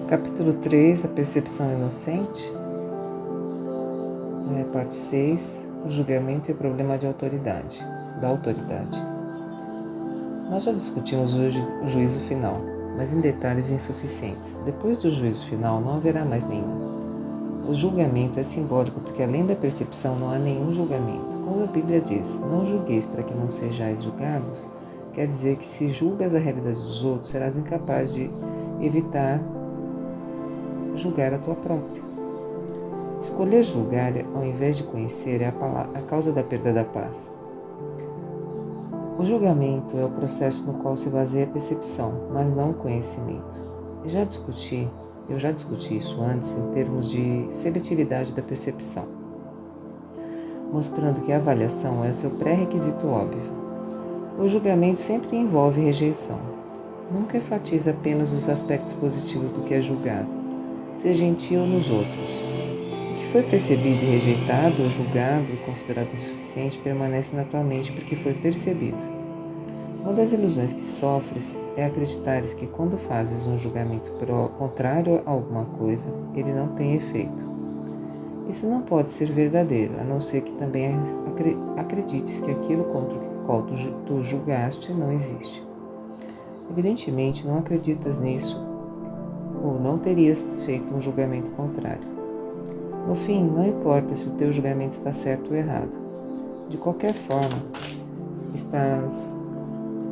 Capítulo 3, a percepção inocente. Parte 6, o julgamento e o problema da autoridade. Nós já discutimos o juízo final, mas em detalhes insuficientes. Depois do juízo final não haverá mais nenhum. O julgamento é simbólico porque além da percepção não há nenhum julgamento. Quando a Bíblia diz, não julgueis para que não sejais julgados, quer dizer que se julgas a realidade dos outros, serás incapaz de evitar julgar a tua própria. Escolher julgar ao invés de conhecer é a causa da perda da paz. O julgamento é o processo no qual se baseia a percepção, mas não o conhecimento. Eu já discuti isso antes em termos de seletividade da percepção, mostrando que a avaliação é o seu pré-requisito óbvio. O julgamento sempre envolve rejeição. Nunca enfatiza apenas os aspectos positivos do que é julgado. Ser gentil nos outros. O que foi percebido e rejeitado, ou julgado e considerado insuficiente permanece na tua mente porque foi percebido. Uma das ilusões que sofres é acreditares que quando fazes um julgamento contrário a alguma coisa, ele não tem efeito. Isso não pode ser verdadeiro, a não ser que também acredites que aquilo contra o qual tu julgaste não existe. Evidentemente, não acreditas nisso ou não terias feito um julgamento contrário. No fim, não importa se o teu julgamento está certo ou errado. De qualquer forma, estás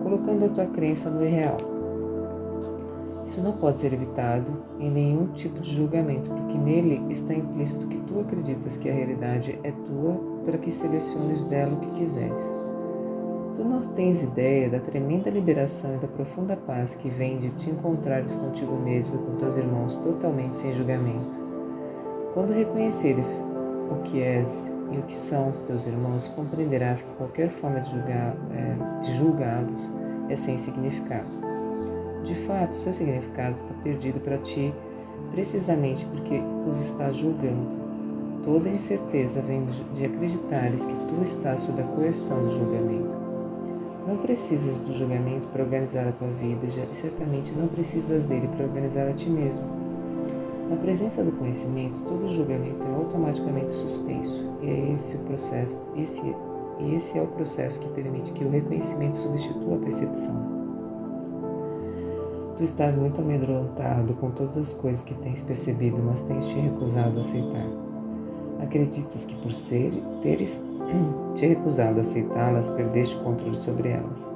colocando a tua crença no irreal. Isso não pode ser evitado em nenhum tipo de julgamento, porque nele está implícito que tu acreditas que a realidade é tua para que seleciones dela o que quiseres. Tu não tens ideia da tremenda liberação e da profunda paz que vem de te encontrares contigo mesmo e com teus irmãos totalmente sem julgamento. Quando reconheceres o que és e o que são os teus irmãos, compreenderás que qualquer forma de julgá-los é sem significado. De fato, seu significado está perdido para ti precisamente porque os estás julgando. Toda incerteza vem de acreditares que tu estás sob a coerção do julgamento. Não precisas do julgamento para organizar a tua vida e certamente não precisas dele para organizar a ti mesmo. Na presença do conhecimento, todo julgamento é automaticamente suspenso, e esse é o processo que permite que o reconhecimento substitua a percepção. Tu estás muito amedrontado com todas as coisas que tens percebido, mas tens te recusado a aceitar. Acreditas que por teres te recusado a aceitá-las, perdeste o controle sobre elas.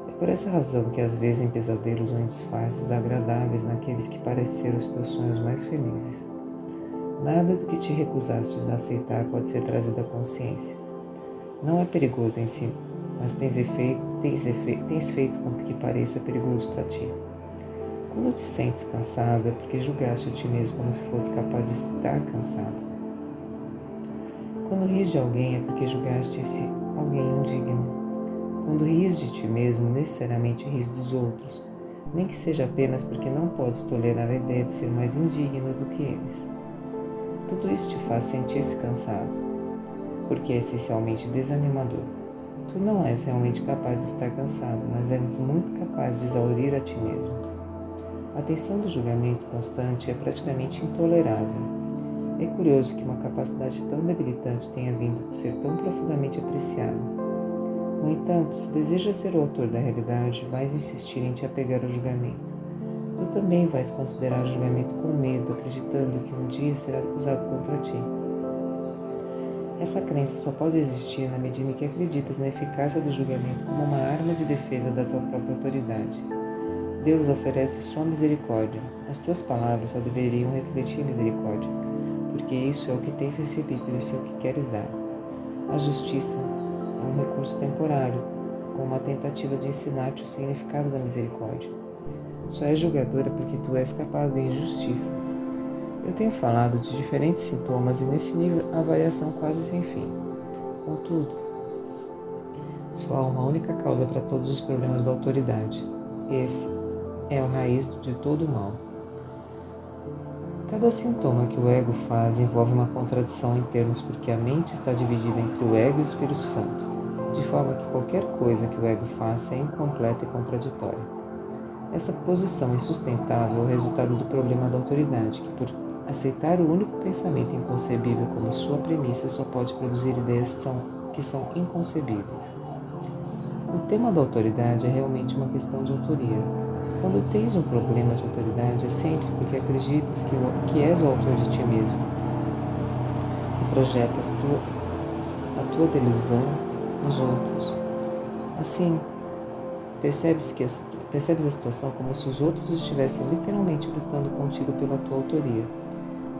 É por essa razão que às vezes em pesadelos ou em disfarces agradáveis naqueles que parecem ser os teus sonhos mais felizes. Nada do que te recusastes a aceitar pode ser trazido à consciência. Não é perigoso em si, mas tens feito com que pareça perigoso para ti. Quando te sentes cansado é porque julgaste a ti mesmo como se fosse capaz de estar cansado. Quando ris de alguém é porque julgaste esse alguém indigno. Quando ris de ti mesmo, necessariamente ris dos outros, nem que seja apenas porque não podes tolerar a ideia de ser mais indigno do que eles. Tudo isso te faz sentir-se cansado, porque é essencialmente desanimador. Tu não és realmente capaz de estar cansado, mas és muito capaz de exaurir a ti mesmo. A tensão do julgamento constante é praticamente intolerável. É curioso que uma capacidade tão debilitante tenha vindo de ser tão profundamente apreciada. No entanto, se desejas ser o autor da realidade, vais insistir em te apegar ao julgamento. Tu também vais considerar o julgamento com medo, acreditando que um dia será usado contra ti. Essa crença só pode existir na medida em que acreditas na eficácia do julgamento como uma arma de defesa da tua própria autoridade. Deus oferece sua misericórdia. As tuas palavras só deveriam refletir misericórdia, porque isso é o que tens recebido e isso é o que queres dar. A justiça é um recurso temporário, com uma tentativa de ensinar-te o significado da misericórdia. Só é julgadora porque tu és capaz de injustiça. Eu tenho falado de diferentes sintomas e nesse nível há variação quase sem fim. Contudo, só há uma única causa para todos os problemas da autoridade. Esse é a raiz de todo o mal. Cada sintoma que o ego faz envolve uma contradição em termos porque a mente está dividida entre o ego e o Espírito Santo, de forma que qualquer coisa que o ego faça é incompleta e contraditória. Essa posição insustentável é o resultado do problema da autoridade, que por aceitar o único pensamento inconcebível como sua premissa só pode produzir ideias que são inconcebíveis. O tema da autoridade é realmente uma questão de autoria. Quando tens um problema de autoridade, é sempre porque acreditas que és o autor de ti mesmo e projetas a tua delusão nos outros. Assim, percebes a situação como se os outros estivessem literalmente lutando contigo pela tua autoria.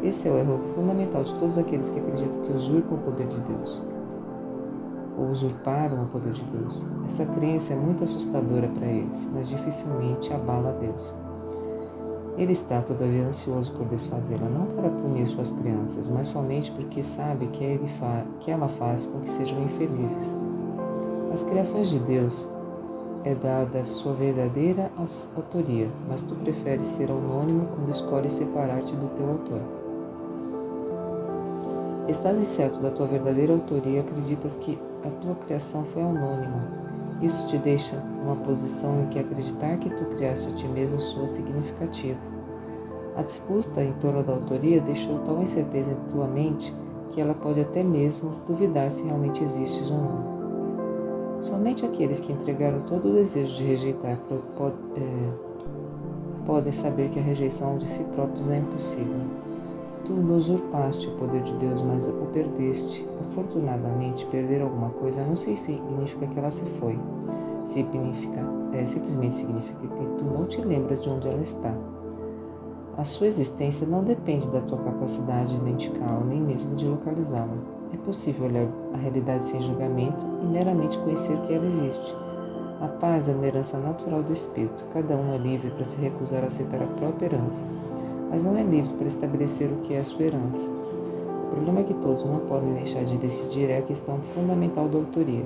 Esse é o erro fundamental de todos aqueles que acreditam que usurpam o poder de Deus, ou usurparam o poder de Deus. Essa crença é muito assustadora para eles, mas dificilmente abala a Deus. Ele está, todavia, ansioso por desfazê-la, não para punir suas crianças, mas somente porque sabe que ela faz com que sejam infelizes. As criações de Deus é dada sua verdadeira autoria, mas tu preferes ser anônimo quando escolhes separar-te do teu autor. Estás incerto da tua verdadeira autoria e acreditas que a tua criação foi anônima. Isso te deixa numa posição em que acreditar que tu criaste a ti mesmo soa significativo. A disputa em torno da autoria deixou tal incerteza em tua mente que ela pode até mesmo duvidar se realmente existes ou não. Somente aqueles que entregaram todo o desejo de rejeitar podem saber que a rejeição de si próprios é impossível. Tu não usurpaste o poder de Deus, mas o perdeste. Afortunadamente, perder alguma coisa não significa que ela se foi. Simplesmente significa que tu não te lembras de onde ela está. A sua existência não depende da tua capacidade de identificá-la, nem mesmo de localizá-la. É possível olhar a realidade sem julgamento e meramente conhecer que ela existe. A paz é uma herança natural do espírito. Cada um é livre para se recusar a aceitar a própria herança, mas não é livre para estabelecer o que é a sua herança. O problema é que todos não podem deixar de decidir é a questão fundamental da autoria.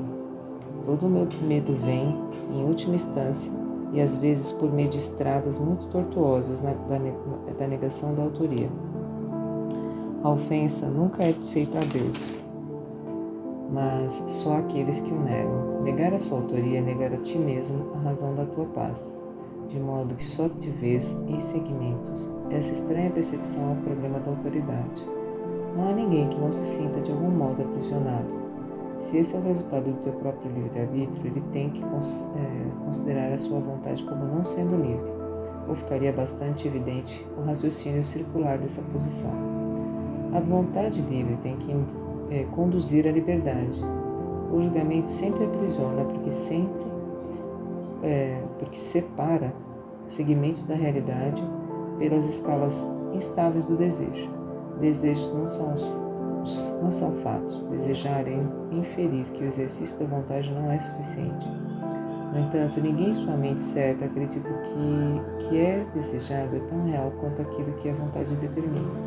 Todo o meu medo vem, em última instância, e às vezes por meio de estradas muito tortuosas da negação da autoria. A ofensa nunca é feita a Deus, mas só àqueles que o negam. Negar a sua autoria é negar a ti mesmo a razão da tua paz, de modo que só te vês em segmentos. Essa estranha percepção é o problema da autoridade. Não há ninguém que não se sinta de algum modo aprisionado. Se esse é o resultado do teu próprio livre-arbítrio, ele tem que considerar a sua vontade como não sendo livre, ou ficaria bastante evidente o raciocínio circular dessa posição. A vontade livre tem que conduzir à liberdade. O julgamento sempre aprisiona porque separa segmentos da realidade pelas escalas instáveis do desejo. Desejos não são fatos. Desejar é inferir que o exercício da vontade não é suficiente. No entanto, ninguém em sua mente certa acredita que o que é desejado é tão real quanto aquilo que a vontade determina.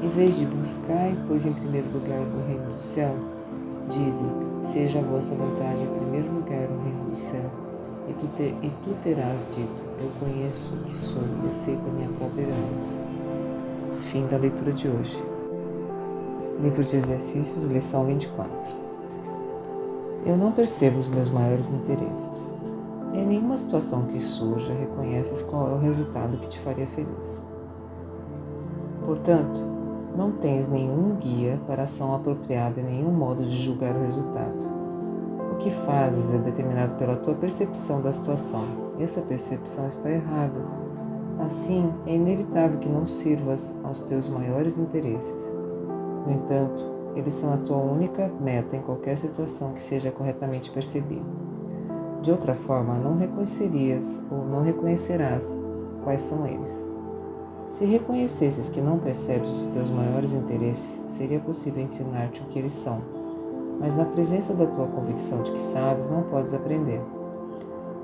Em vez de buscar e pôs em primeiro lugar o reino do céu, dizem, seja a vossa vontade em primeiro lugar o reino do céu, e tu terás dito, eu conheço o que sou e aceito a minha própria herança. Fim da leitura de hoje. Livro de Exercícios, lição 24. Eu não percebo os meus maiores interesses. Em nenhuma situação que surja, reconheces qual é o resultado que te faria feliz. Portanto, não tens nenhum guia para a ação apropriada e nenhum modo de julgar o resultado. O que fazes é determinado pela tua percepção da situação, e essa percepção está errada. Assim, é inevitável que não sirvas aos teus maiores interesses. No entanto, eles são a tua única meta em qualquer situação que seja corretamente percebida. De outra forma, não reconhecerias ou não reconhecerás quais são eles. Se reconhecesses que não percebes os teus maiores interesses, seria possível ensinar-te o que eles são. Mas na presença da tua convicção de que sabes, não podes aprender.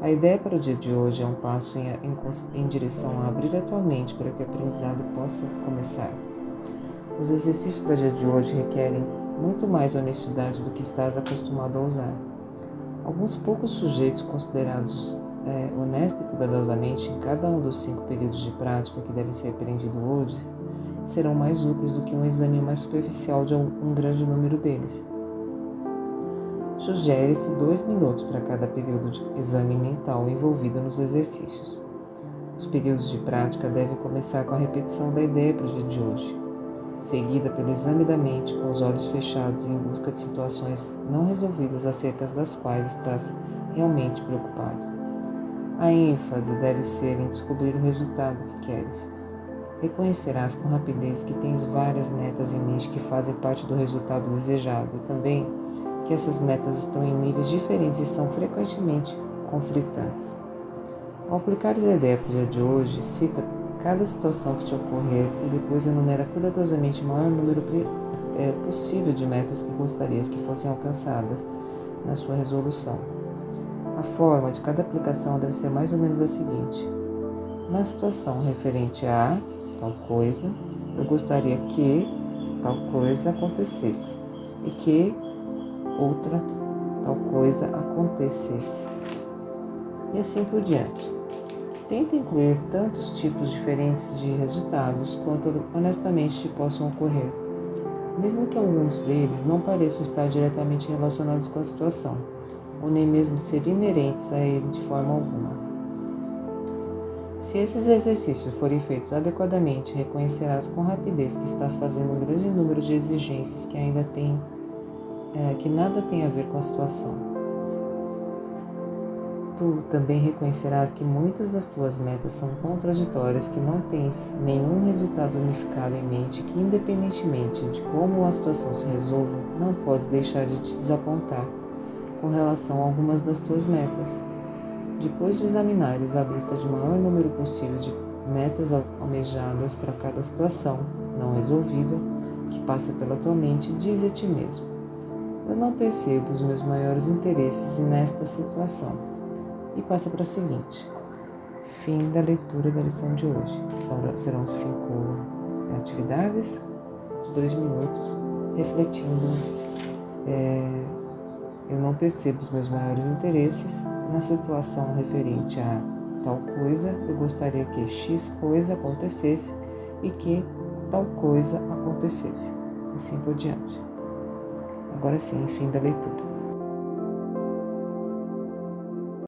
A ideia para o dia de hoje é um passo em direção a abrir a tua mente para que o aprendizado possa começar. Os exercícios para o dia de hoje requerem muito mais honestidade do que estás acostumado a usar. Alguns poucos sujeitos considerados honestos e cuidadosamente em cada um dos 5 períodos de prática que devem ser aprendidos hoje serão mais úteis do que um exame mais superficial de um grande número deles. Sugere-se 2 minutos para cada período de exame mental envolvido nos exercícios. períodos de prática devem começar com a repetição da ideia para o dia de hoje, seguida pelo exame da mente com os olhos fechados em busca de situações não resolvidas acerca das quais estás realmente preocupado. A ênfase deve ser em descobrir o resultado que queres. Reconhecerás com rapidez que tens várias metas em mente que fazem parte do resultado desejado e também que essas metas estão em níveis diferentes e são frequentemente conflitantes. Ao aplicares a ideia para o dia de hoje, cita cada situação que te ocorrer e depois enumera cuidadosamente o maior número possível de metas que gostarias que fossem alcançadas na sua resolução. A forma de cada aplicação deve ser mais ou menos a seguinte: na situação referente a tal coisa, eu gostaria que tal coisa acontecesse e que outra tal coisa acontecesse. E assim por diante. Tenta incluir tantos tipos diferentes de resultados quanto honestamente te possam ocorrer, mesmo que alguns deles não pareçam estar diretamente relacionados com a situação, ou nem mesmo ser inerentes a ele de forma alguma. Se esses exercícios forem feitos adequadamente, reconhecerás com rapidez que estás fazendo um grande número de exigências que nada tem a ver com a situação. Tu também reconhecerás que muitas das tuas metas são contraditórias, que não tens nenhum resultado unificado em mente, que independentemente de como a situação se resolva, não podes deixar de te desapontar com relação a algumas das tuas metas. Depois de examinares a lista de maior número possível de metas almejadas para cada situação não resolvida que passa pela tua mente, dize a ti mesmo: eu não percebo os meus maiores interesses nesta situação. E passa para a seguinte. Fim da leitura da lição de hoje. Serão 5 atividades de 2 minutos, refletindo. Eu não percebo os meus maiores interesses na situação referente a tal coisa. Eu gostaria que X coisa acontecesse e que tal coisa acontecesse. Assim por diante. Agora sim, fim da leitura.